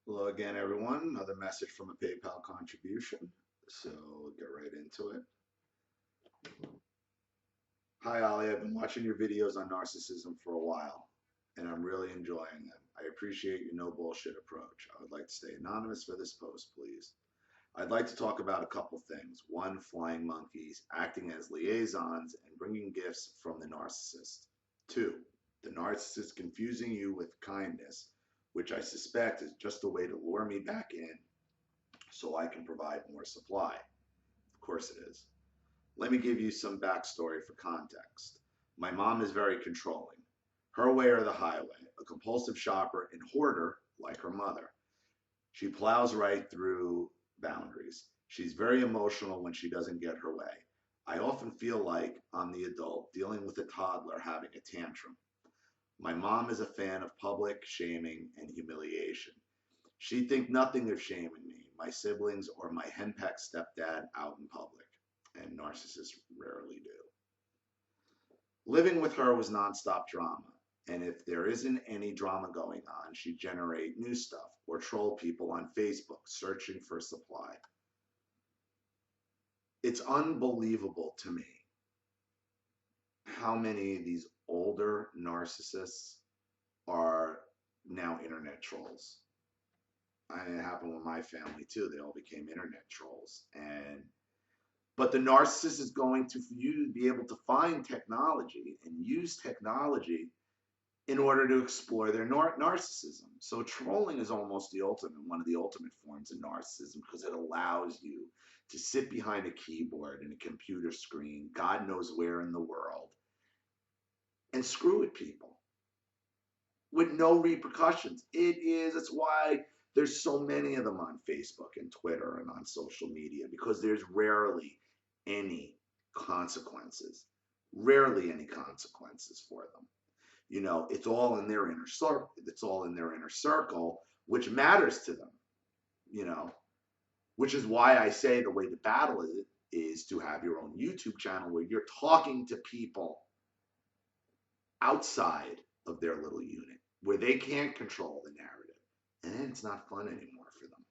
Hello again, everyone. Another message from a PayPal contribution. So we'll get right into it. Hi, Ollie. I've been watching your videos on narcissism for a while, and I'm really enjoying them. I appreciate your no bullshit approach. I would like to stay anonymous for this post, please. I'd like to talk about a couple things. One, flying monkeys, acting as liaisons, and bringing gifts from the narcissist. Two, the narcissist confusing you with kindness, which I suspect is just a way to lure me back in so I can provide more supply. Of course it is. Let me give you some backstory for context. My mom is very controlling. Her way or the highway, a compulsive shopper and hoarder like her mother. She plows right through boundaries. She's very emotional when she doesn't get her way. I often feel like I'm the adult dealing with a toddler having a tantrum. My mom is a fan of public shaming and humiliation. She'd think nothing of shaming me, my siblings, or my henpecked stepdad out in public, and narcissists rarely do. Living with her was nonstop drama, and if there isn't any drama going on, she'd generate new stuff or troll people on Facebook searching for supply. It's unbelievable to me how many of these older narcissists are now internet trolls. It happened with my family too. They all became internet trolls. But the narcissist is going to you be able to find technology and use technology in order to explore their narcissism. So trolling is almost one of the ultimate forms of narcissism because it allows you to sit behind a keyboard and a computer screen, God knows where in the world, and screw at people with no repercussions. It's why there's so many of them on Facebook and Twitter and on social media because there's rarely any consequences. Rarely any consequences for them. It's all in their inner circle. It's all in their inner circle, which matters to them. You know, which is why I say the way to battle it is to have your own YouTube channel where you're talking to people outside of their little unit, where they can't control the narrative, and then it's not fun anymore for them.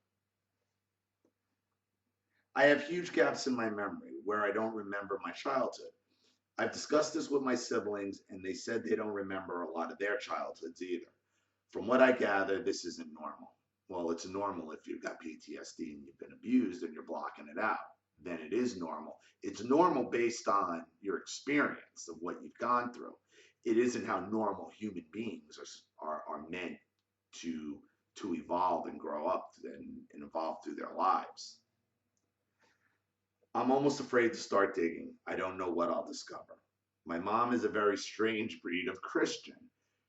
I have huge gaps in my memory where I don't remember my childhood. I've discussed this with my siblings, and they said they don't remember a lot of their childhoods either. From what I gather, this isn't normal. Well, it's normal if you've got PTSD and you've been abused and you're blocking it out. Then it is normal. It's normal based on your experience of what you've gone through. It isn't how normal human beings are meant to to evolve and grow up and evolve through their lives. I'm almost afraid to start digging. I don't know what I'll discover. My mom is a very strange breed of Christian.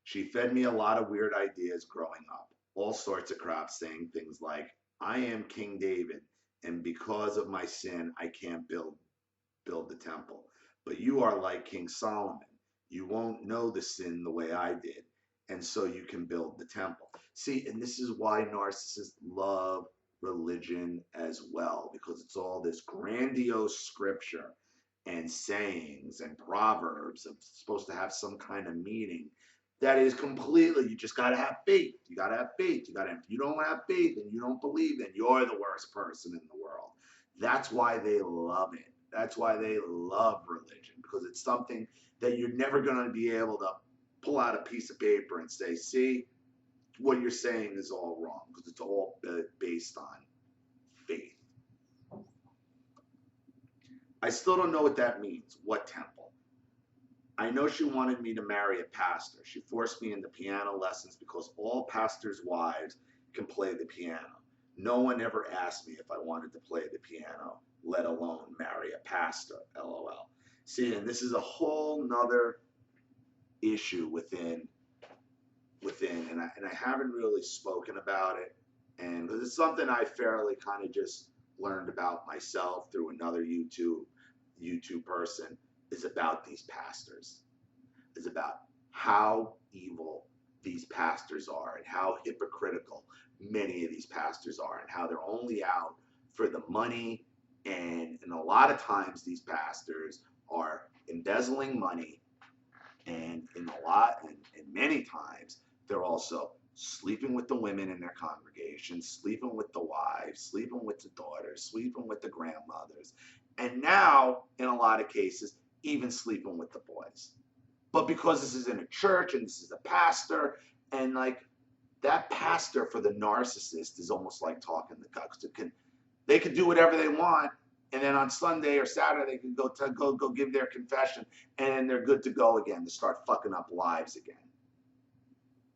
She fed me a lot of weird ideas growing up, all sorts of crap, saying things like, I am King David, and because of my sin, I can't build the temple. But you are like King Solomon. You won't know the sin the way I did, and so you can build the temple. See, and this is why narcissists love religion as well, because it's all this grandiose scripture and sayings and proverbs of supposed to have some kind of meaning that is completely, you just got to have faith. You got to have faith. If you don't have faith and you don't believe, then you're the worst person in the world. That's why they love it. That's why they love religion, because it's something that you're never going to be able to pull out a piece of paper and say, see, what you're saying is all wrong, because it's all based on faith. I still don't know what that means. What temple? I know she wanted me to marry a pastor. She forced me into piano lessons because all pastors' wives can play the piano. No one ever asked me if I wanted to play the piano, let alone marry a pastor. LOL. See, and this is a whole nother issue within, and I haven't really spoken about it, and because it's something I fairly kind of just learned about myself through another YouTube person, is about these pastors, is about how evil these pastors are and how hypocritical many of these pastors are and how they're only out for the money, and a lot of times these pastors are embezzling money, and in a lot and many times they're also sleeping with the women in their congregation, sleeping with the wives, sleeping with the daughters, sleeping with the grandmothers, and now, in a lot of cases, even sleeping with the boys. But because this is in a church and this is a pastor, and like that pastor for the narcissist is almost like talking the cucks. They could do whatever they want, and then on Sunday or Saturday they can go give their confession, and they're good to go again to start fucking up lives again.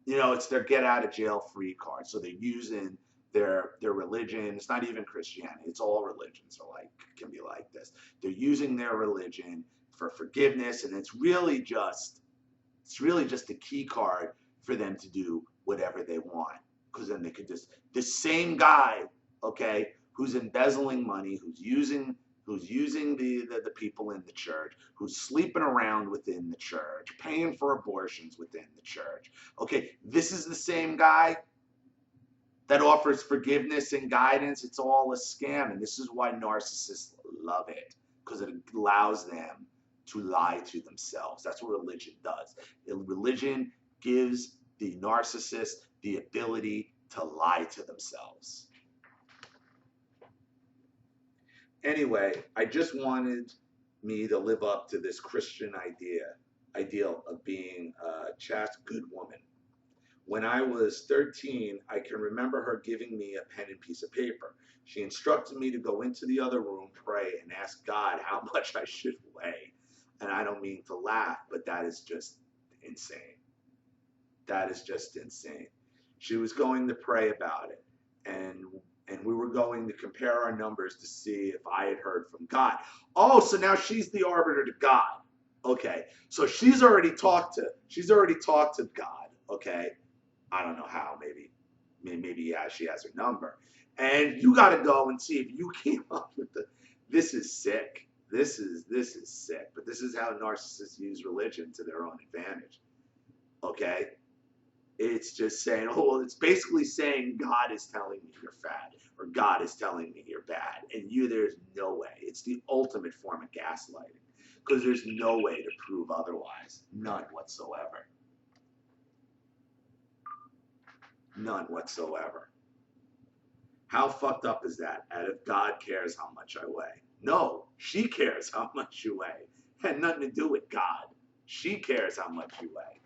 You know, it's their get out of jail free card. So they're using their religion. It's not even Christianity. It's all religions are like can be like this. They're using their religion for forgiveness, and it's really just a key card for them to do whatever they want. Because then they could just the same guy, okay, who's embezzling money, who's using the people in the church, who's sleeping around within the church, paying for abortions within the church. Okay, this is the same guy that offers forgiveness and guidance. It's all a scam, and this is why narcissists love it, because it allows them to lie to themselves. That's what religion does. Religion gives the narcissist the ability to lie to themselves. Anyway, I just wanted me to live up to this Christian ideal of being a chaste, good woman. When I was 13, I can remember her giving me a pen and piece of paper. She instructed me to go into the other room, pray, and ask God how much I should weigh. And I don't mean to laugh, but that is just insane. That is just insane. She was going to pray about it, and we were going to compare our numbers to see if I had heard from God. Oh, so now she's the arbiter to God. Okay, so she's already talked to God. Okay, I don't know how. Maybe yeah, she has her number, and you got to go and see if you came up with the. This is sick. This is sick. But this is how narcissists use religion to their own advantage. Okay. It's just saying, oh, well, it's basically saying God is telling me you're fat, or God is telling me you're bad, and there's no way. It's the ultimate form of gaslighting, because there's no way to prove otherwise. None whatsoever. None whatsoever. How fucked up is that? And if God cares how much I weigh. No, she cares how much you weigh. It had nothing to do with God. She cares how much you weigh.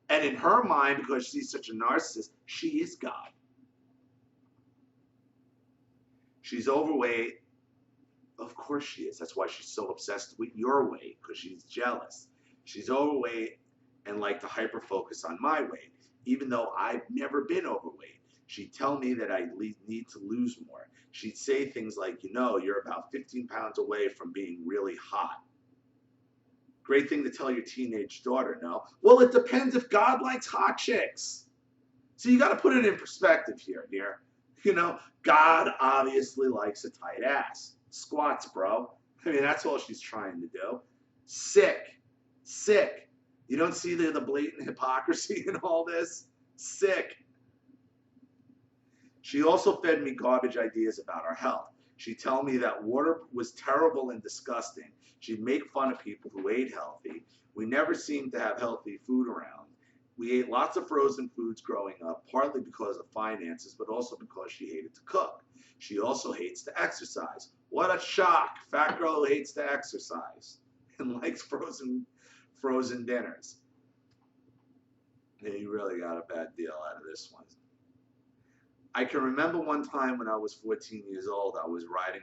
And in her mind, because she's such a narcissist, she is God. She's overweight. Of course she is. That's why she's so obsessed with your weight, because she's jealous. She's overweight and like to hyper-focus on my weight, even though I've never been overweight. She'd tell me that I need to lose more. She'd say things like, you know, you're about 15 pounds away from being really hot. Great thing to tell your teenage daughter, no? Well, it depends if God likes hot chicks. So you got to put it in perspective here, dear. You know, God obviously likes a tight ass. Squats, bro. I mean, that's all she's trying to do. Sick. Sick. You don't see the blatant hypocrisy in all this? Sick. She also fed me garbage ideas about our health. She'd tell me that water was terrible and disgusting. She'd make fun of people who ate healthy. We never seemed to have healthy food around. We ate lots of frozen foods growing up, partly because of finances, but also because she hated to cook. She also hates to exercise. What a shock. Fat girl who hates to exercise and likes frozen dinners. Yeah, you really got a bad deal out of this one. I can remember one time when I was 14 years old, I was riding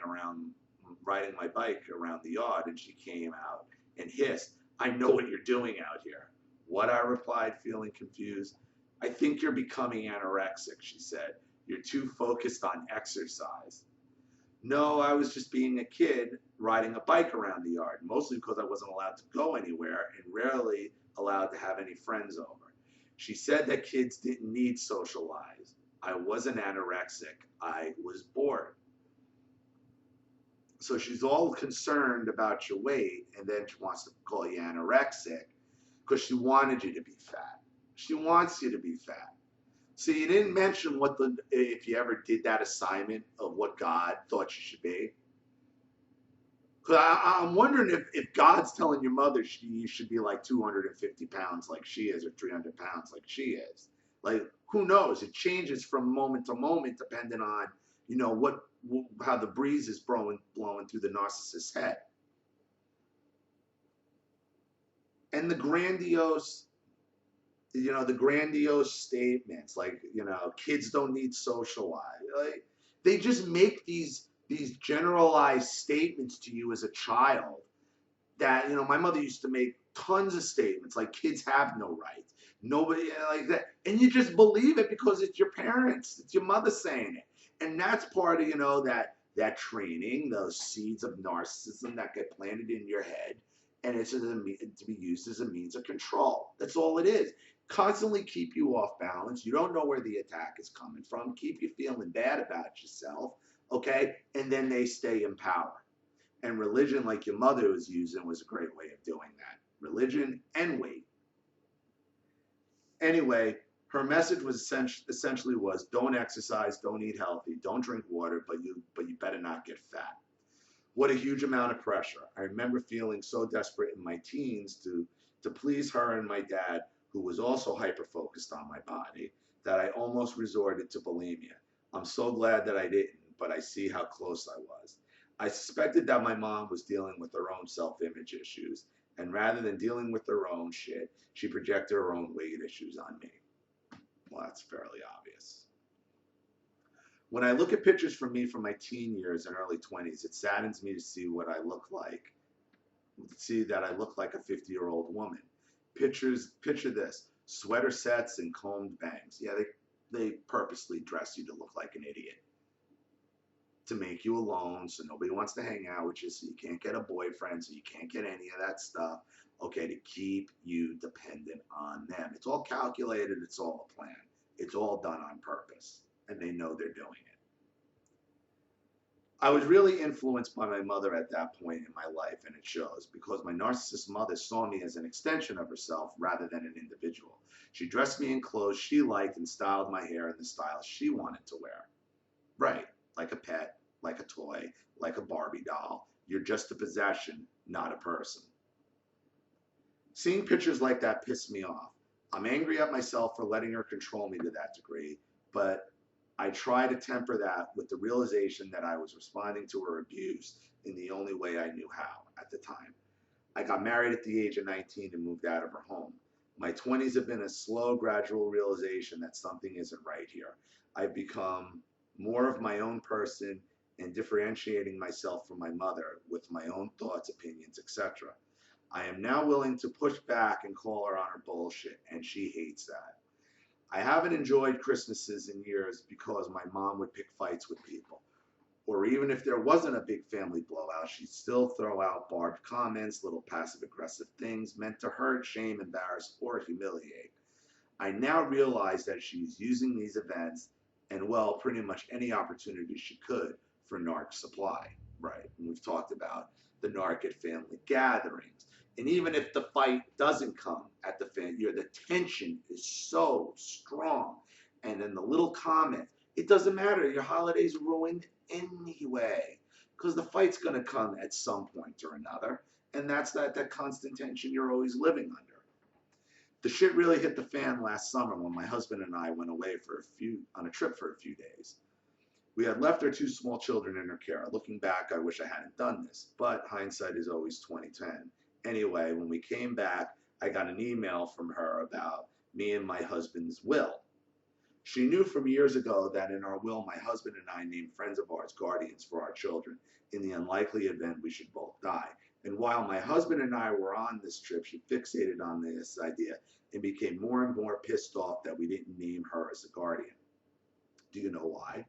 my bike around the yard, and she came out and hissed, "I know what you're doing out here." What, I replied, feeling confused. "I think you're becoming anorexic," she said. "You're too focused on exercise." No, I was just being a kid riding a bike around the yard, mostly because I wasn't allowed to go anywhere and rarely allowed to have any friends over. She said that kids didn't need social lives. I wasn't anorexic. I was bored. So she's all concerned about your weight, and then she wants to call you anorexic because she wanted you to be fat. She wants you to be fat. So you didn't mention if you ever did that assignment of what God thought you should be. Because I'm wondering if God's telling your mother you should be like 250 pounds like she is, or 300 pounds like she is. Like, Who knows? It changes from moment to moment depending on, you know, how the breeze is blowing through the narcissist's head. And the grandiose statements like, kids don't need socialize. Like, they just make these generalized statements to you as a child that, my mother used to make tons of statements like kids have no rights, nobody, like that, and you just believe it because it's your parents, it's your mother saying it. And that's part of, that training, those seeds of narcissism that get planted in your head, and it's to be used as a means of control. That's all it is. Constantly keep you off balance. You don't know where the attack is coming from, keep you feeling bad about yourself, okay, and then they stay in power. And religion, like your mother was using, was a great way of doing that. Religion and weight. Anyway, her message was essentially was, don't exercise, don't eat healthy, don't drink water, but you better not get fat. What a huge amount of pressure. I remember feeling so desperate in my teens to please her and my dad, who was also hyper-focused on my body, that I almost resorted to bulimia. I'm so glad that I didn't, but I see how close I was. I suspected that my mom was dealing with her own self-image issues, and rather than dealing with her own shit, she projected her own weight issues on me. Well, that's fairly obvious. When I look at pictures from me from my teen years and early 20s, it saddens me to see what I look like, that I look like a 50-year-old woman. Picture this, sweater sets and combed bangs. Yeah, they purposely dress you to look like an idiot, to make you alone, so nobody wants to hang out with you, so you can't get a boyfriend, so you can't get any of that stuff, okay, to keep you dependent on them. It's all calculated, it's all a plan. It's all done on purpose, and they know they're doing it. I was really influenced by my mother at that point in my life, and it shows, because my narcissist mother saw me as an extension of herself rather than an individual. She dressed me in clothes she liked and styled my hair in the style she wanted to wear. Right. Like a pet, like a toy, like a Barbie doll. You're just a possession, not a person. Seeing pictures like that pissed me off. I'm angry at myself for letting her control me to that degree, but I try to temper that with the realization that I was responding to her abuse in the only way I knew how at the time. I got married at the age of 19 and moved out of her home. My 20s have been a slow, gradual realization that something isn't right here. I've become more of my own person and differentiating myself from my mother with my own thoughts, opinions, etc. I am now willing to push back and call her on her bullshit, and she hates that. I haven't enjoyed Christmases in years because my mom would pick fights with people. Or even if there wasn't a big family blowout, she'd still throw out barbed comments, little passive-aggressive things meant to hurt, shame, embarrass, or humiliate. I now realize that she's using these events and, well, pretty much any opportunity she could for narc supply, right? And we've talked about the narc at family gatherings. And even if the fight doesn't come at the the tension is so strong. And then the little comment, it doesn't matter, your holiday's ruined anyway, because the fight's going to come at some point or another. And that's that constant tension you're always living under. The shit really hit the fan last summer when my husband and I went away on a trip for a few days. We had left our two small children in her care. Looking back, I wish I hadn't done this, but hindsight is always 20/10. Anyway, when we came back, I got an email from her about me and my husband's will. She knew from years ago that in our will, my husband and I named friends of ours guardians for our children in the unlikely event we should both die. And while my husband and I were on this trip, she fixated on this idea and became more and more pissed off that we didn't name her as a guardian. Do you know why?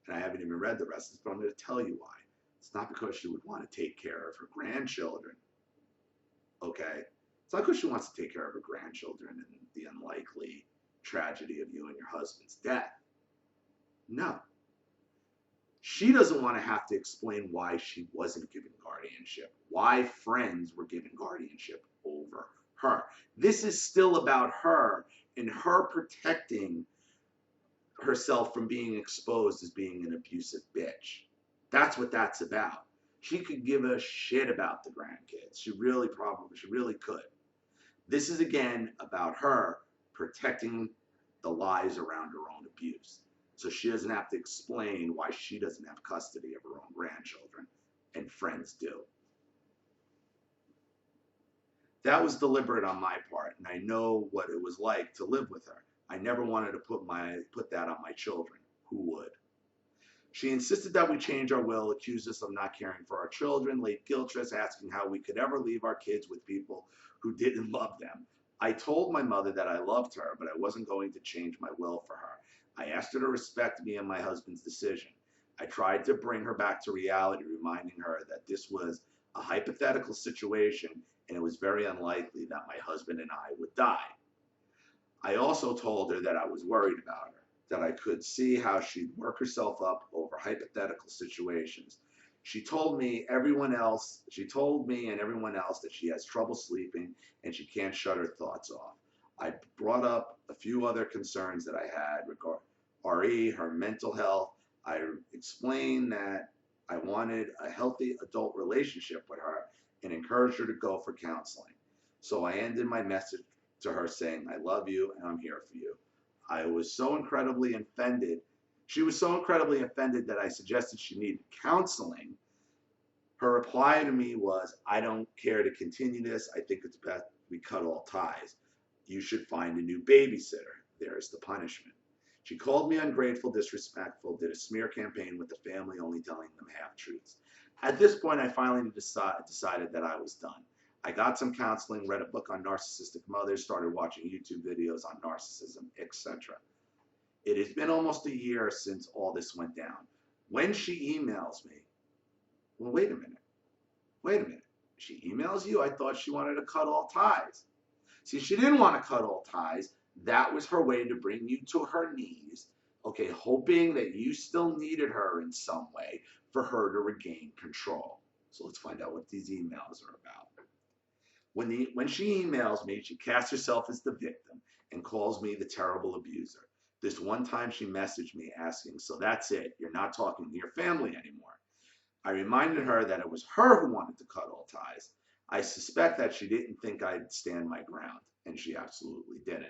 And I haven't even read the rest of this, but I'm going to tell you why. It's not because she would want to take care of her grandchildren. Okay? It's not because she wants to take care of her grandchildren and the unlikely tragedy of you and your husband's death. No. She doesn't want to have to explain why she wasn't given guardianship, why friends were given guardianship over her. This is still about her and her protecting herself from being exposed as being an abusive bitch. That's what that's about. She could give a shit about the grandkids. She really could. This is again about her protecting the lies around her own abuse. So she doesn't have to explain why she doesn't have custody of her own grandchildren, and friends do. That was deliberate on my part, and I know what it was like to live with her. I never wanted to put that on my children. Who would? She insisted that we change our will, accused us of not caring for our children, laid guilt trips, asking how we could ever leave our kids with people who didn't love them. I told my mother that I loved her, but I wasn't going to change my will for her. I asked her to respect me and my husband's decision. I tried to bring her back to reality, reminding her that this was a hypothetical situation and it was very unlikely that my husband and I would die. I also told her that I was worried about her, that I could see how she'd work herself up over hypothetical situations. She told me and everyone else that she has trouble sleeping and she can't shut her thoughts off. I brought up a few other concerns that I had regarding her mental health. I explained that I wanted a healthy adult relationship with her and encouraged her to go for counseling. So I ended my message to her saying, I love you and I'm here for you. I was so incredibly offended. She was so incredibly offended that I suggested she needed counseling. Her reply to me was, I don't care to continue this. I think it's best we cut all ties. You should find a new babysitter. There's the punishment. She called me ungrateful, disrespectful, did a smear campaign with the family, only telling them half-truths. At this point, I finally decided that I was done. I got some counseling, read a book on narcissistic mothers, started watching YouTube videos on narcissism, etc. It has been almost a year since all this went down. When she emails me, well, wait a minute. She emails you? I thought she wanted to cut all ties. See, she didn't want to cut all ties. That was her way to bring you to her knees, okay, hoping that you still needed her in some way for her to regain control. So let's find out what these emails are about. When she emails me, she casts herself as the victim and calls me the terrible abuser. This one time she messaged me asking, so that's it, you're not talking to your family anymore. I reminded her that it was her who wanted to cut all ties. I suspect that she didn't think I'd stand my ground, and she absolutely didn't.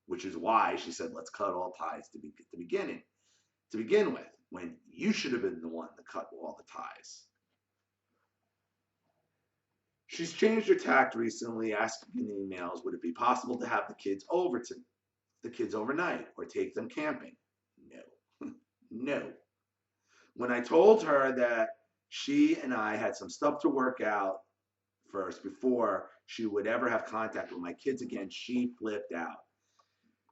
Which is why she said, let's cut all ties to begin with, when you should have been the one to cut all the ties. She's changed her tact recently, asking in emails, would it be possible to have the kids overnight or take them camping? No. No. When I told her that she and I had some stuff to work out first before she would ever have contact with my kids again, she flipped out.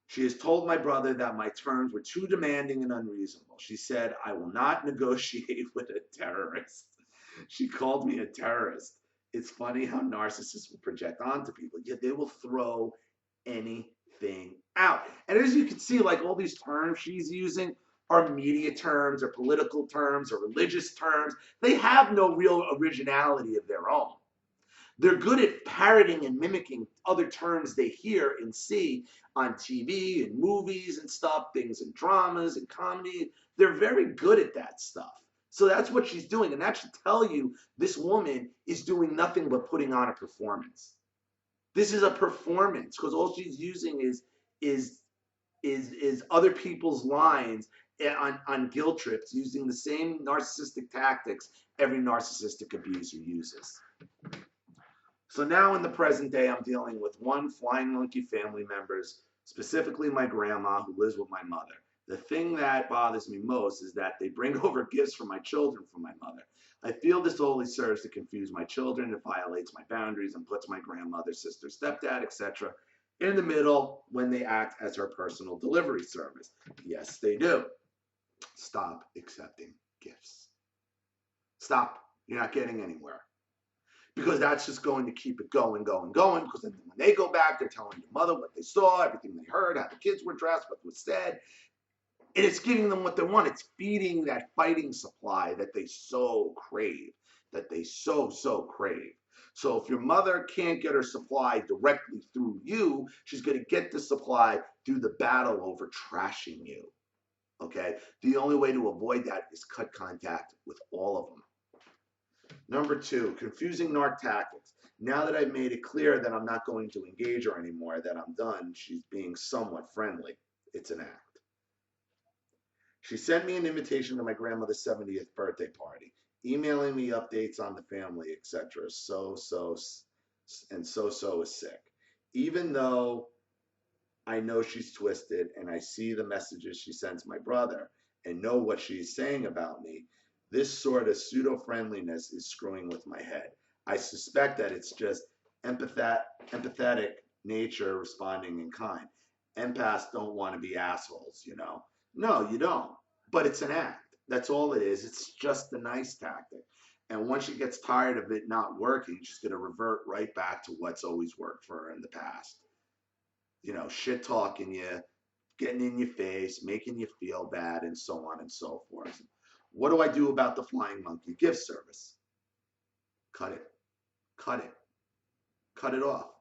She has told my brother that my terms were too demanding and unreasonable. She said, I will not negotiate with a terrorist. She called me a terrorist. It's funny how narcissists will project onto people. Yet they will throw anything out. And as you can see, like all these terms she's using are media terms or political terms or religious terms. They have no real originality of their own. They're good at parroting and mimicking other terms they hear and see on TV and movies and stuff, things in dramas and comedy. They're very good at that stuff. So that's what she's doing. And that should tell you this woman is doing nothing but putting on a performance. This is a performance because all she's using is other people's lines on guilt trips, using the same narcissistic tactics every narcissistic abuser uses. So now in the present day, I'm dealing with one flying monkey family members, specifically my grandma who lives with my mother. The thing that bothers me most is that they bring over gifts for my children from my mother. I feel this only serves to confuse my children, it violates my boundaries, and puts my grandmother, sister, stepdad, etc. in the middle when they act as her personal delivery service. Yes, they do. Stop accepting gifts. Stop. You're not getting anywhere. Because that's just going to keep it going, because then when they go back, they're telling your mother what they saw, everything they heard, how the kids were dressed, what was said. And it's giving them what they want. It's feeding that fighting supply that they so crave, that they so crave. So if your mother can't get her supply directly through you, she's going to get the supply through the battle over trashing you. Okay? The only way to avoid that is cut contact with all of them. Number 2, confusing narc tactics. Now that I've made it clear that I'm not going to engage her anymore, that I'm done, she's being somewhat friendly. It's an act. She sent me an invitation to my grandmother's 70th birthday party, emailing me updates on the family, etc. So is sick. Even though I know she's twisted and I see the messages she sends my brother and know what she's saying about me, this sort of pseudo friendliness is screwing with my head. I suspect that it's just empathetic nature responding in kind. Empaths don't want to be assholes, you know? No, you don't. But it's an act. That's all it is. It's just a nice tactic. And once she gets tired of it not working, she's going to revert right back to what's always worked for her in the past. You know, shit talking you, getting in your face, making you feel bad, and so on and so forth. What do I do about the flying monkey gift service? Cut it. Cut it. Cut it off.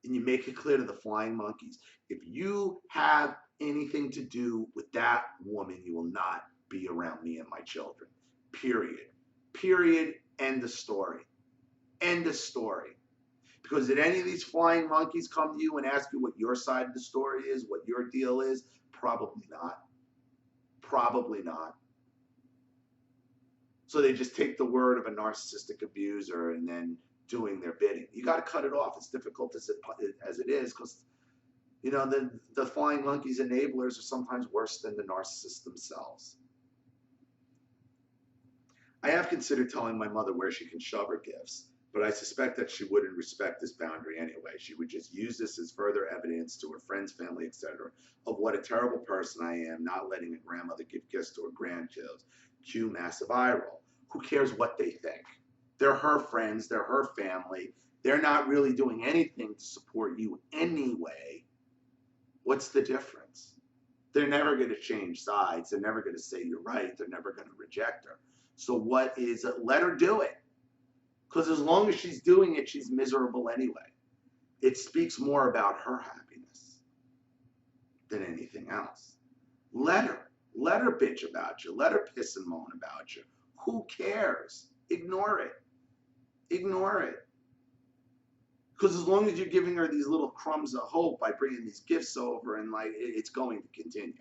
And you make it clear to the flying monkeys. If you have anything to do with that woman, you will not be around me and my children. Period. Period. End of story. End of story. Because did any of these flying monkeys come to you and ask you what your side of the story is, what your deal is? Probably not. Probably not. So they just take the word of a narcissistic abuser and then doing their bidding. You got to cut it off. As difficult as it is, because you know the flying monkeys enablers are sometimes worse than the narcissists themselves. I have considered telling my mother where she can shove her gifts, but I suspect that she wouldn't respect this boundary anyway. She would just use this as further evidence to her friends, family, etc., of what a terrible person I am, not letting a grandmother give gifts to her grandkids. Cue massive eye roll. Who cares what they think? They're her friends, they're her family. They're not really doing anything to support you anyway. What's the difference? They're never going to change sides. They're never going to say you're right. They're never going to reject her. So what is it? Let her do it. Because as long as she's doing it, she's miserable anyway. It speaks more about her happiness than anything else. Let her. Let her bitch about you. Let her piss and moan about you. Who cares? Ignore it. Ignore it. Because as long as you're giving her these little crumbs of hope by bringing these gifts over, and like it's going to continue.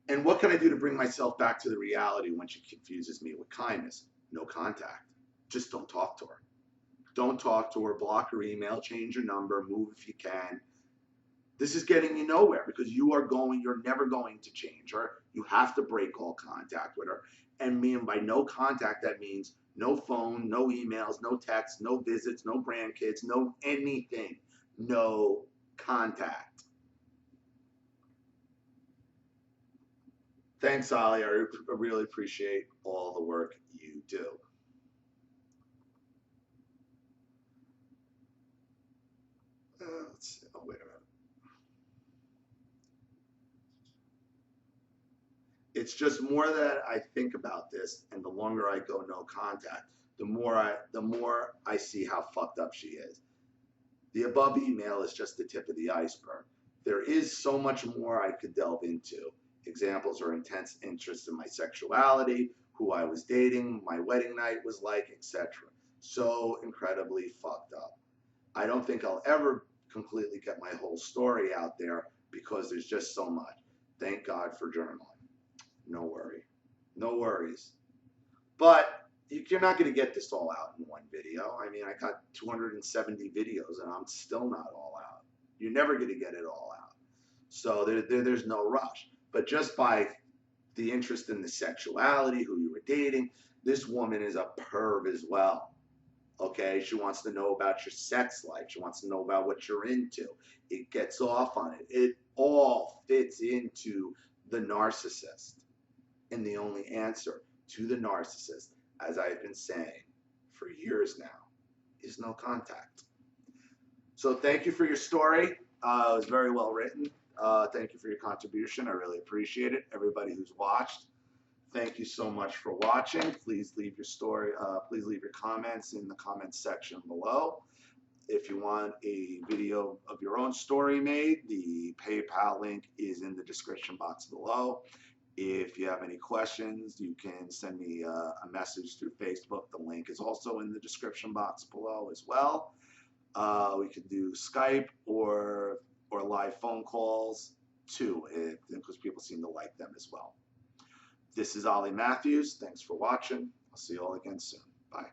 And what can I do to bring myself back to the reality when she confuses me with kindness? No contact. Just don't talk to her. Don't talk to her. Block her email. Change your number. Move if you can. This is getting you nowhere because you're never going to change her. You have to break all contact with her. And by no contact, that means no phone, no emails, no texts, no visits, no grandkids, no anything. No contact. Thanks, Ali. I really appreciate all the work you do. Let's see. Oh, wait a minute. It's just more that I think about this, and the longer I go no contact, the more I see how fucked up she is. The above email is just the tip of the iceberg. There is so much more I could delve into. Examples are intense interest in my sexuality, who I was dating, my wedding night was like, etc. So incredibly fucked up. I don't think I'll ever completely get my whole story out there because there's just so much. Thank God for journaling. No worry. No worries. But you're not going to get this all out in one video. I mean, I got 270 videos and I'm still not all out. You're never going to get it all out. So there's no rush. But just by the interest in the sexuality, who you were dating, this woman is a perv as well. Okay, she wants to know about your sex life. She wants to know about what you're into. It gets off on it. It all fits into the narcissist. And the only answer to the narcissist, as I've been saying for years now, is no contact. So thank you for your story. It was very well written. Thank you for your contribution. I really appreciate it. Everybody who's watched, thank you so much for watching. Please leave your comments in the comments section below. If you want a video of your own story made, the PayPal link is in the description box below. If you have any questions, you can send me a message through Facebook. The link is also in the description box below as well. We can do Skype or live phone calls too, because people seem to like them as well. This is Ollie Matthews. Thanks for watching. I'll see you all again soon. Bye.